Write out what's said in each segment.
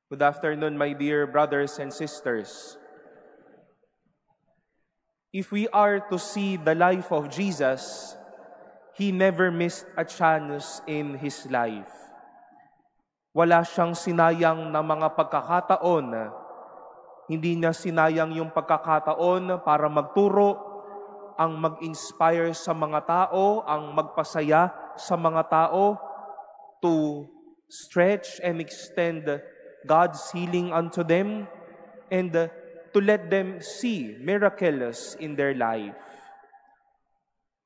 Good afternoon, my dear brothers and sisters. If we are to see the life of Jesus, He never missed a chance in His life. Wala siyang sinayang na mga pagkakataon. Hindi niya sinayang yung pagkakataon para magturo, ang mag-inspire sa mga tao, ang magpasaya sa mga tao, to stretch and extend God's healing unto them, and to let them see miracles in their life.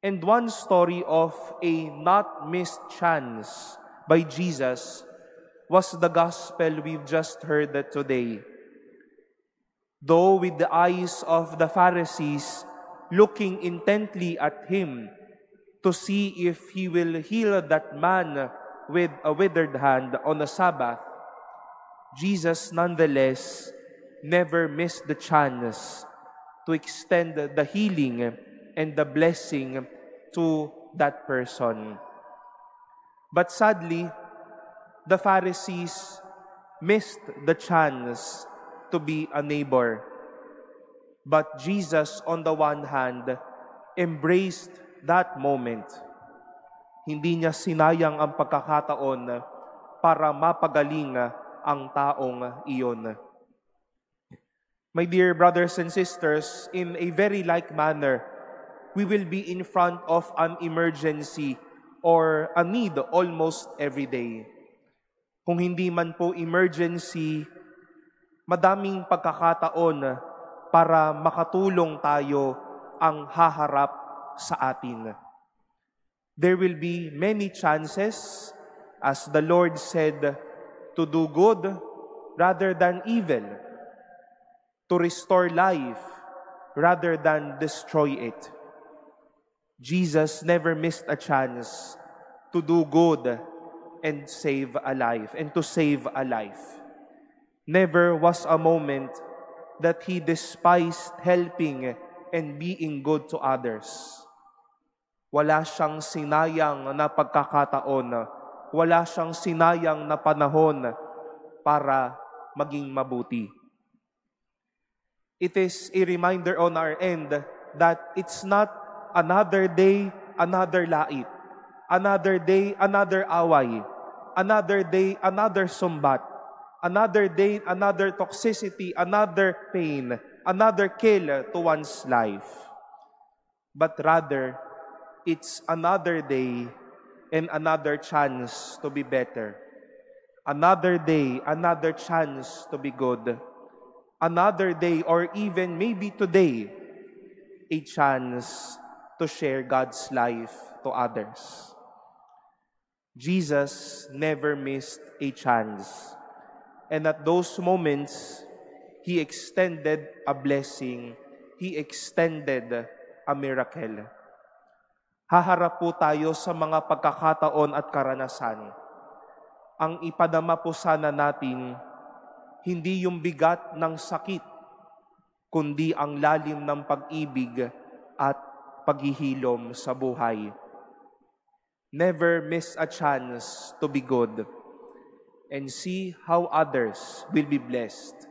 And one story of a not missed chance by Jesus was the gospel we've just heard today. Though with the eyes of the Pharisees looking intently at Him to see if He will heal that man with a withered hand on the Sabbath, Jesus nonetheless never missed the chance to extend the healing and the blessing to that person. But sadly, the Pharisees missed the chance to be a neighbor. But Jesus, on the one hand, embraced that moment. Hindi niya sinayang ang pagkakataon para mapagaling ang taong iyon. My dear brothers and sisters, in a very like manner, we will be in front of an emergency or a need almost every day. Kung hindi man po emergency, madaming pagkakataon para makatulong tayo ang haharap sa atin. There will be many chances, as the Lord said, to do good rather than evil, to restore life rather than destroy it. Jesus never missed a chance to do good and save a life, and to save a life. Never was a moment that He despised helping and being good to others. Wala siyang sinayang na pagkakataon, wala siyang sinayang na panahon para maging mabuti. It is a reminder on our end that it's not another day, another lait. Another day, another away. Another day, another sumbat. Another day, another toxicity, another pain, another kill to one's life. But rather, it's another day and another chance to be better. Another day, another chance to be good. Another day, or even maybe today, a chance to share God's life to others. Jesus never missed a chance. And at those moments, He extended a blessing. He extended a miracle. Haharap po tayo sa mga pagkakataon at karanasan. Ang ipadama po sana natin, hindi yung bigat ng sakit, kundi ang lalim ng pag-ibig at paghihilom sa buhay. Never miss a chance to be good, and see how others will be blessed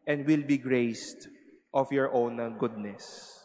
and will be graced of your own goodness.